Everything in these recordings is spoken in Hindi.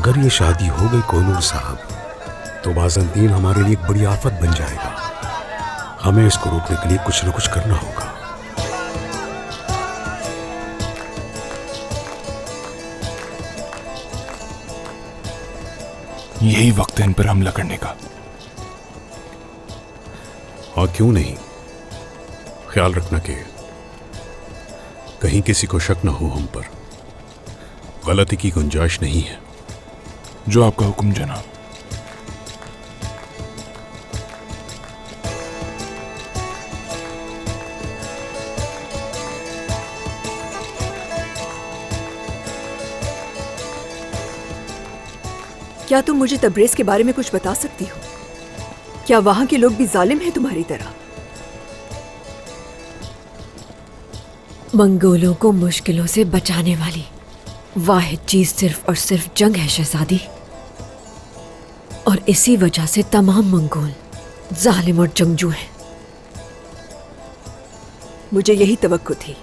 अगर ये शादी हो गई कोनूर साहब, तो बाज़ंतीन हमारे लिए एक बड़ी आफत बन जाएगा। हमें इसको रोकने के लिए कुछ न कुछ करना होगा। यही वक्त है इन पर हमला करने का। और क्यों नहीं, ख्याल रखना कि कहीं किसी को शक न हो हम पर। गलती की गुंजाइश नहीं है। जो आपका हुक्म जनाब। क्या तुम मुझे तब्रेज़ के बारे में कुछ बता सकती हो? क्या वहां के लोग भी जालिम हैं तुम्हारी तरह? मंगोलों को मुश्किलों से बचाने वाली वाहिद चीज सिर्फ और सिर्फ जंग है शहजादी। और इसी वजह से तमाम मंगोल जालिम और जंगजू हैं। मुझे यही तवक्को थी,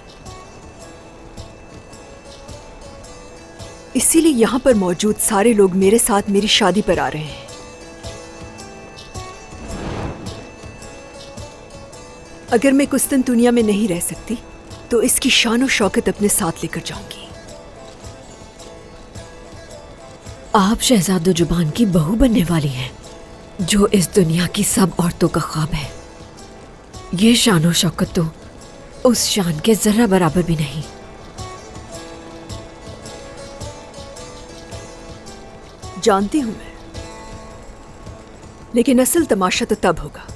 इसीलिए यहां पर मौजूद सारे लोग मेरे साथ मेरी शादी पर आ रहे हैं। अगर मैं कुस्तुनतुनिया में नहीं रह सकती तो इसकी शान और शौकत अपने साथ लेकर जाऊंगी। आप शहजादो जुबान की बहू बनने वाली हैं, जो इस दुनिया की सब औरतों का ख्वाब है। ये शान और शौकत तो उस शान के जरा बराबर भी नहीं। जानती हूं मैं, लेकिन असल तमाशा तो तब होगा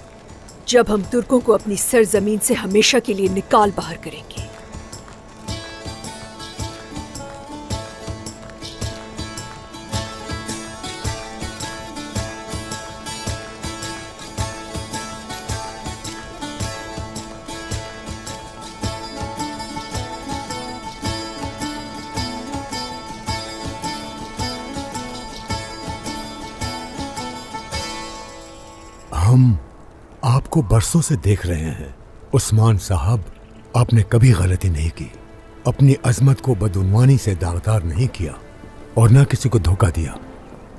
जब हम तुर्कों को अपनी सरजमीन से हमेशा के लिए निकाल बाहर करेंगे। हम आपको बरसों से देख रहे हैं उस्मान साहब। आपने कभी गलती नहीं की, अपनी अजमत को बदउनवानी से दागदार नहीं किया और न किसी को धोखा दिया।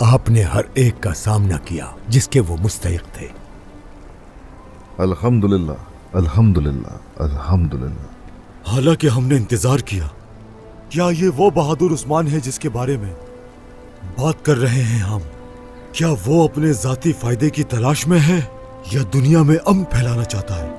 आपने हर एक का सामना किया जिसके वो मुस्तहिक थे। अल्हम्दुलिल्लाह, अल्हम्दुलिल्लाह, अल्हम्दुलिल्लाह। हालांकि हमने इंतजार किया। क्या ये वो बहादुर उस्मान है जिसके बारे में बात कर रहे हैं हम? क्या वो अपने जाती फायदे की तलाश में है या दुनिया में अमन फैलाना चाहता है?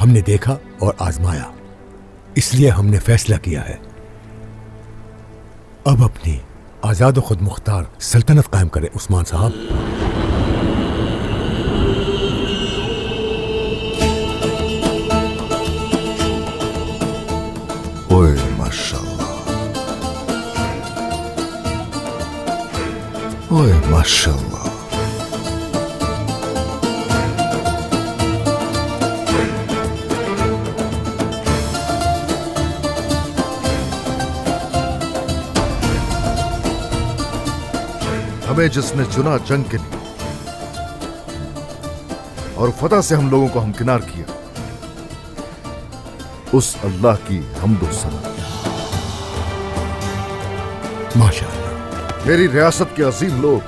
हमने देखा और आजमाया, इसलिए हमने फैसला किया है अब अपनी आजाद और खुद मुख्तार सल्तनत कायम करें उस्मान साहब। ओए माशाल्लाह, ओए माशाल्लाह। हमें जिसने चुना जंग के लिए और फतह से हम लोगों को हमकिनार किया, उस अल्लाह की हम्द व सना। माशाअल्लाह। मेरी रियासत के अजीम लोग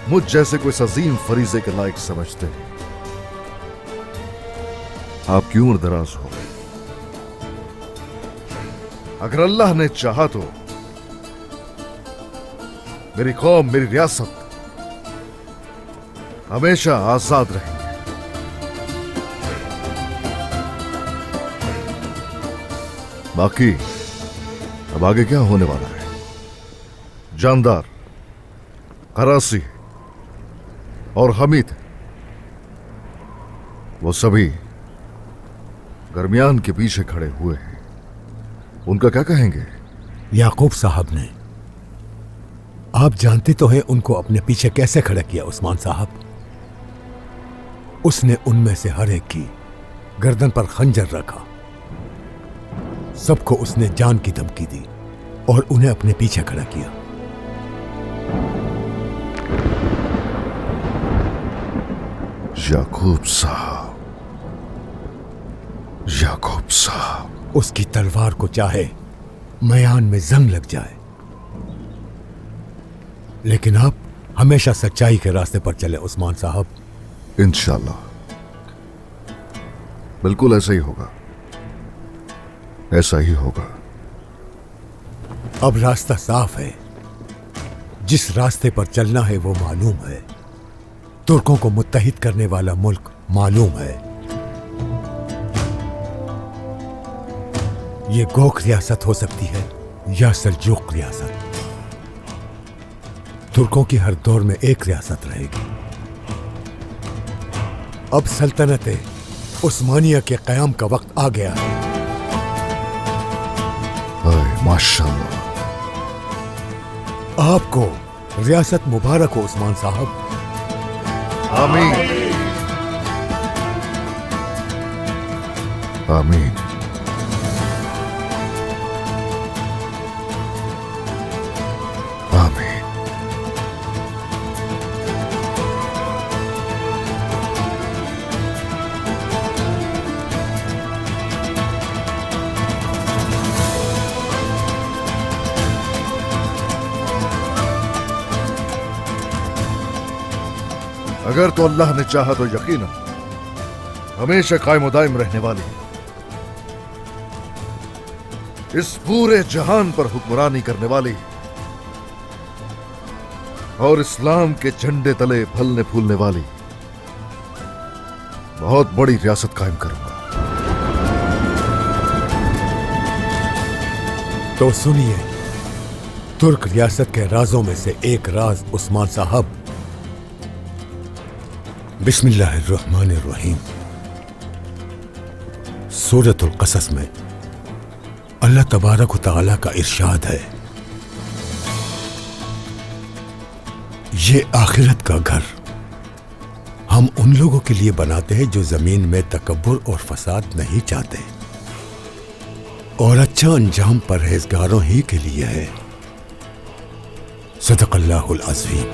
मुझ जैसे कोई अजीम फरीजे के लायक समझते हैं। आपकी उम्र दराज हो। अगर अल्लाह ने चाहा तो मेरी कौम, मेरी रियासत हमेशा आजाद रहेंगे। बाकी अब आगे क्या होने वाला है? जानदार, करासी और हमीद, वो सभी दरमियान के पीछे खड़े हुए हैं। उनका क्या कहेंगे? याकूब साहब ने, आप जानते तो हैं उनको अपने पीछे कैसे खड़ा किया उस्मान साहब। उसने उनमें से हर एक की गर्दन पर खंजर रखा सबको उसने जान की धमकी दी और उन्हें अपने पीछे खड़ा किया। याकूब साहब, याकूब साहब। उसकी तलवार को चाहे मयान में जंग लग जाए, लेकिन आप हमेशा सच्चाई के रास्ते पर चले उस्मान साहब। इंशाल्लाह बिल्कुल ऐसा ही होगा, ऐसा ही होगा। अब रास्ता साफ है, जिस रास्ते पर चलना है वो मालूम है। तुर्कों को मुत्तहिद करने वाला मुल्क मालूम है। ये गोख रियासत हो सकती है या सल्जूक रियासत। तुर्कों की हर दौर में एक रियासत रहेगी। अब सल्तनत उस्मानिया के क़याम का वक्त आ गया है। माशाअल्लाह। आपको रियासत मुबारक हो उस्मान साहब। आमीन, आमीन। आमीन। अगर तो अल्लाह ने चाहा तो यकीनन हमेशा कायम दायम रहने वाली इस पूरे जहान पर हुक्मरानी करने वाली और इस्लाम के झंडे तले फलने फूलने वाली बहुत बड़ी रियासत कायम करूंगा। तो सुनिए, तुर्क रियासत के राजों में से एक राज उस्मान साहब। बिस्मिल्लाहिर्रहमानिर्रहीम। सूरतुल क़सस में अल्लाह तबारक व तआला का इरशाद है, ये आखिरत का घर हम उन लोगों के लिए बनाते हैं जो जमीन में तकब्बुर और फसाद नहीं चाहते, और अच्छा अंजाम परहेजगारों ही के लिए है। सदक़ल्लाहुल अज़ीम।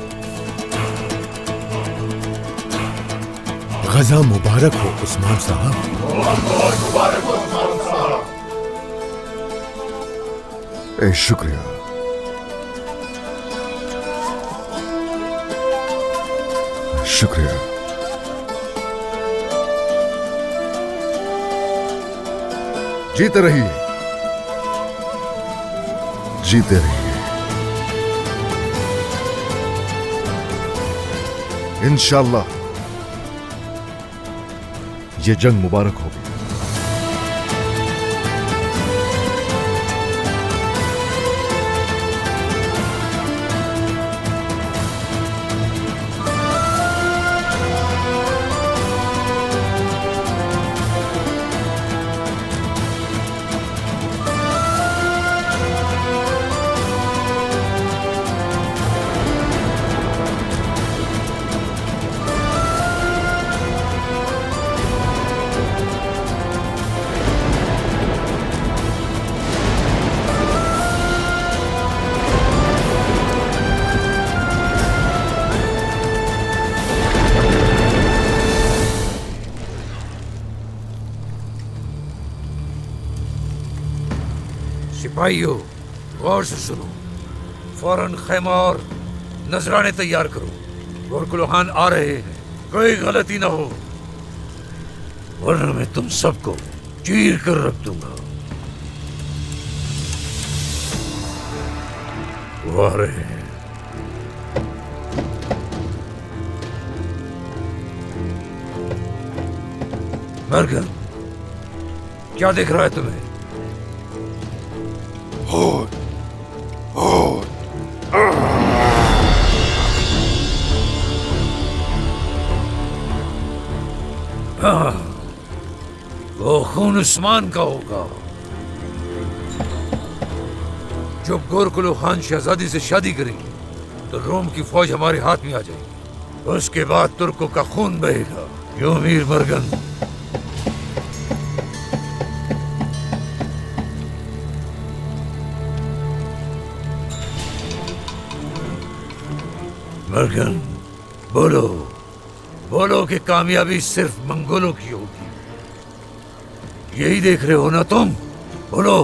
गज़ा मुबारक हो उस्मान साहब। ए शुक्रिया। शुक्रिया। जीते रहिए, जीते रहिए। इंशाअल्लाह ये जंग मुबारक होगी। सिपाहियों, गौर से सुनो। फौरन खैमा और नजराने तैयार करो। गोरकुलोहान आ रहे हैं, कोई गलती ना हो, वरना मैं तुम सबको चीर कर रख दूंगा। वो आ रहे हैं। मरगन, क्या दिख रहा है तुम्हें? हाँ, वो खून उस्मान का होगा। जब गोरकुलो खान शहजादी से शादी करेगी तो रोम की फौज हमारे हाथ में आ जाएगी। उसके बाद तुर्कों का खून बहेगा। क्यों मीर मरगन? मर्गन, बोलो बोलो कि कामयाबी सिर्फ मंगोलों की होगी। यही देख रहे हो ना तुम? बोलो।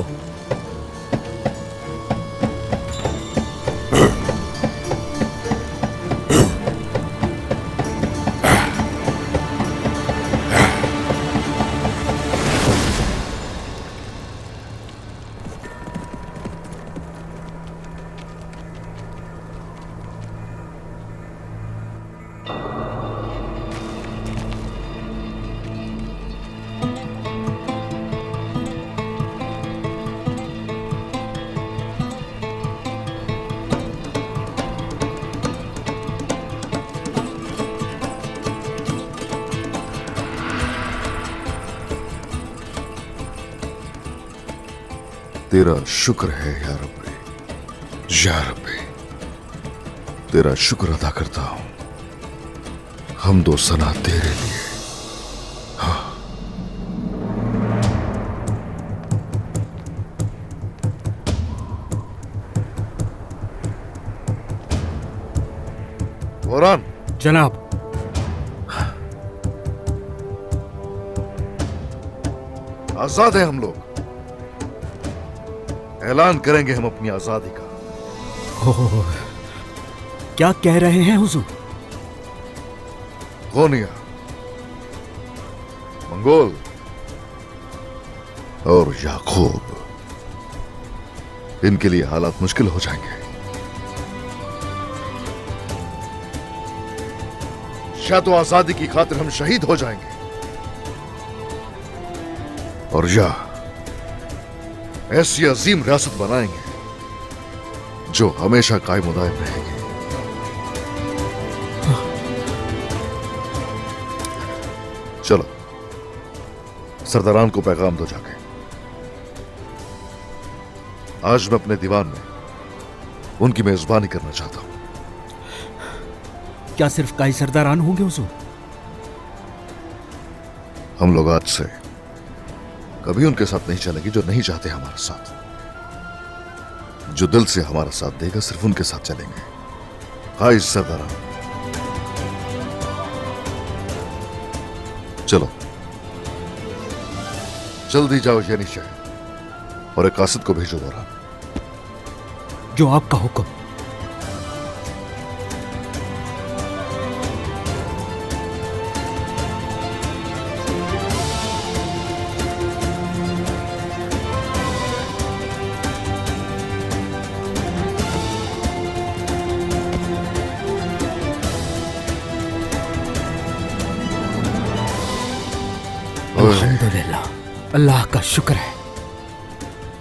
तेरा शुक्र है या रब्बे, या रब्बे, तेरा शुक्र अदा करता हूं। हम दो सना तेरे लिए। वरान, जनाब। आजाद हैं हम लोग। ऐलान करेंगे हम अपनी आजादी का। क्या कह रहे हैं हुजूर? कोनिया, मंगोल और याकूब, इनके लिए हालात मुश्किल हो जाएंगे। या तो आजादी की खातिर हम शहीद हो जाएंगे, और या ऐसी अजीम रियासत बनाएंगे जो हमेशा कायम दायम रहेगी। चलो, सरदारान को पैगाम दो जाके। आज मैं अपने दीवान में उनकी मेजबानी करना चाहता हूं। क्या सिर्फ काई सरदारान होंगे हुजूर? हम लोग आज से कभी उनके साथ नहीं चलेंगे जो नहीं चाहते हमारा साथ। जो दिल से हमारा साथ देगा सिर्फ उनके साथ चलेंगे। काई सरदारान, चलो जल्दी जाओ यानी शहर, और एक कासिद को भेजो वरान। जो आपका हुक्म। अल्हम्दुलिल्लाह, अल्लाह का शुक्र है,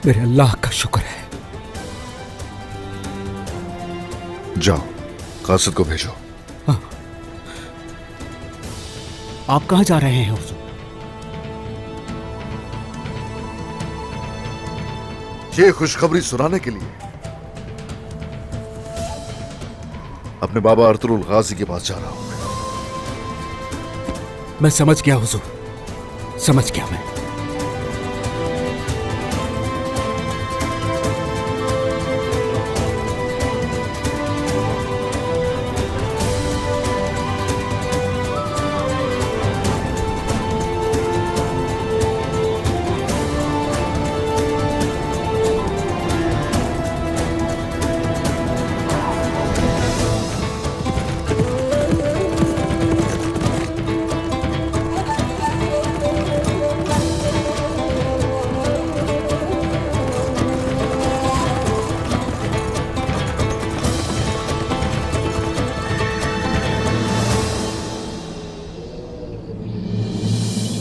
मेरे अल्लाह का शुक्र है। जाओ, कासिद को भेजो। आप कहां जा रहे हैं हुजूर? ये खुशखबरी सुनाने के लिए अपने बाबा अर्तुरुल गाजी के पास जा रहा हूं। मैं समझ गया हुजूर, समझ गया मैं।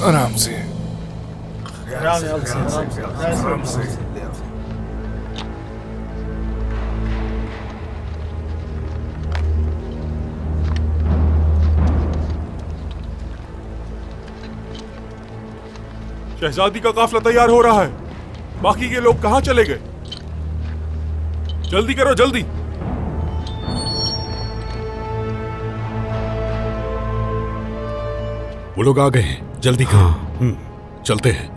आराम से। शहजादी का काफिला तैयार हो रहा है। बाकी के लोग कहां चले गए? जल्दी करो, जल्दी। वो लोग आ गए हैं, जल्दी करो। चलते हैं।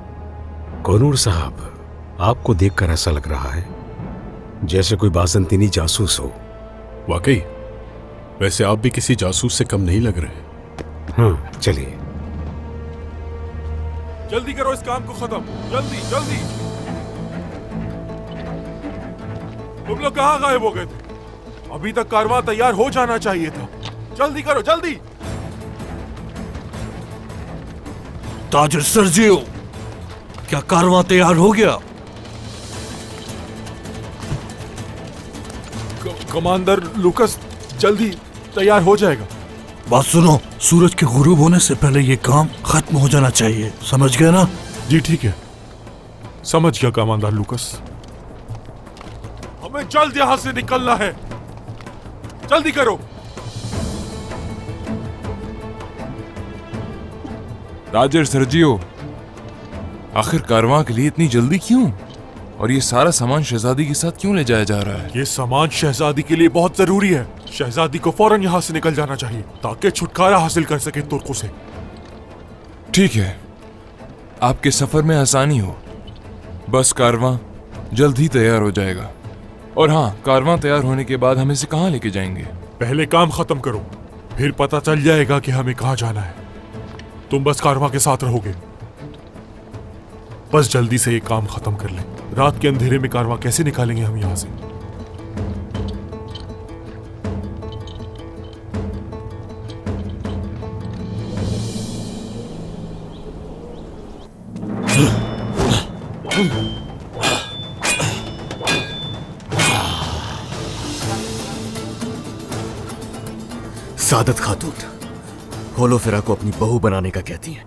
कोनूर साहब, आपको देखकर ऐसा लग रहा है जैसे कोई बाज़ंतीनी जासूस हो। वाकई वैसे आप भी किसी जासूस से कम नहीं लग रहे। हाँ चलिए। जल्दी करो इस काम को खत्म, जल्दी जल्दी। तुम लोग कहाँ गायब हो गए थे? अभी तक कारवां तैयार हो जाना चाहिए था। जल्दी करो जल्दी। ताजर सर्जियो, क्या कारवां तैयार हो गया? कमांडर लुकस, जल्दी तैयार हो जाएगा। बात सुनो, सूरज के गुरूब होने से पहले ये काम खत्म हो जाना चाहिए, समझ गए ना? जी ठीक है, समझ गया कमांडर लुकस। हमें जल्द यहां से निकलना है, जल्दी करो। ताजर सर्जियो, आखिर कारवां के लिए इतनी जल्दी क्यों? और ये सारा सामान शहजादी के साथ क्यों ले जाया जा रहा है? ये सामान शहजादी के लिए बहुत जरूरी है। शहजादी को फौरन यहाँ से निकल जाना चाहिए ताकि छुटकारा हासिल कर सके तुर्कों से। ठीक है, आपके सफर में आसानी हो। बस कारवां जल्द ही तैयार हो जाएगा। और हाँ, कारवां तैयार होने के बाद हम इसे कहाँ लेके जाएंगे? पहले काम खत्म करो, फिर पता चल जाएगा कि हमें कहाँ जाना है। तुम बस कारवां के साथ रहोगे। बस जल्दी से ये काम खत्म कर ले। रात के अंधेरे में कारवां कैसे निकालेंगे हम यहाँ से? सादत खातून होलोफेरा को अपनी बहू बनाने का कहती हैं।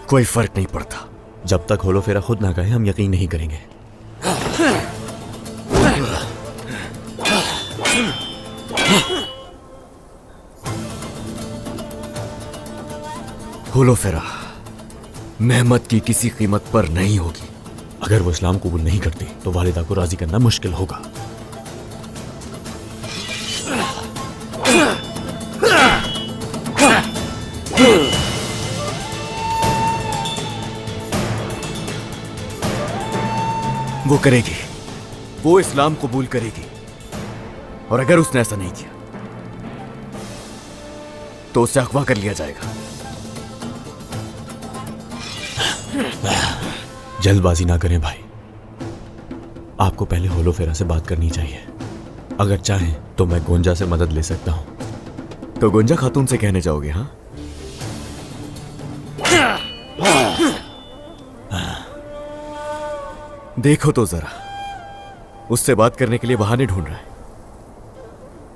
कोई फर्क नहीं पड़ता, जब तक होलोफेरा खुद ना कहे हम यकीन नहीं करेंगे। होलोफेरा मेहमत की किसी कीमत पर नहीं होगी। अगर वो इस्लाम कबूल नहीं करती तो वालिदा को राजी करना मुश्किल होगा। वो करेगी, वो इस्लाम कबूल करेगी। और अगर उसने ऐसा नहीं किया तो उसे अगवा कर लिया जाएगा। जल्दबाजी ना करें भाई, आपको पहले होलोफेरा से बात करनी चाहिए। अगर चाहें तो मैं गोंजा से मदद ले सकता हूं। तो गोंजा खातून से कहने जाओगे? हाँ, देखो तो जरा, उससे बात करने के लिए बहाने ढूंढ रहा है।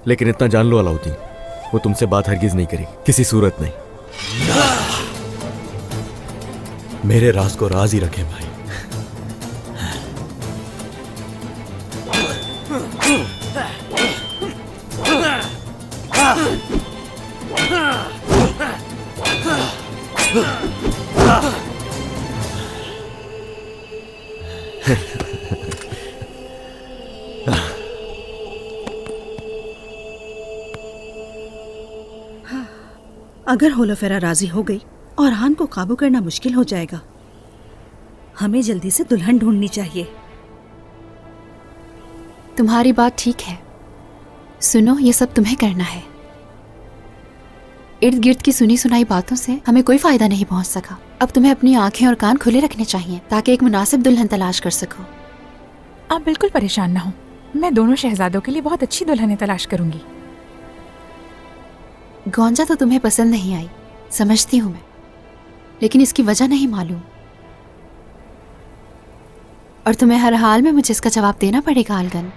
लेकिन इतना जान लो अलाउद्दीन, वो तुमसे बात हरगिज नहीं करेगी, किसी सूरत नहीं। मेरे राज को राज ही रखें भाई। अगर होलोफेरा राजी हो गई और हान को काबू करना मुश्किल हो जाएगा। हमें जल्दी से दुल्हन ढूंढनी चाहिए। तुम्हारी बात ठीक है। सुनो, ये सब तुम्हें करना है। इर्द गिर्द की सुनी सुनाई बातों से हमें कोई फायदा नहीं पहुंच सका। अब तुम्हें अपनी आंखें और कान खुले रखने चाहिए ताकि एक मुनासिब दुल्हन तलाश कर सको। आप बिल्कुल परेशान ना हो, मैं दोनों शहजादों के लिए बहुत अच्छी दुल्हनें तलाश करूंगी। गोंजा तो तुम्हें पसंद नहीं आई, समझती हूं मैं, लेकिन इसकी वजह नहीं मालूम। और तुम्हें हर हाल में मुझे इसका जवाब देना पड़ेगा अलगन।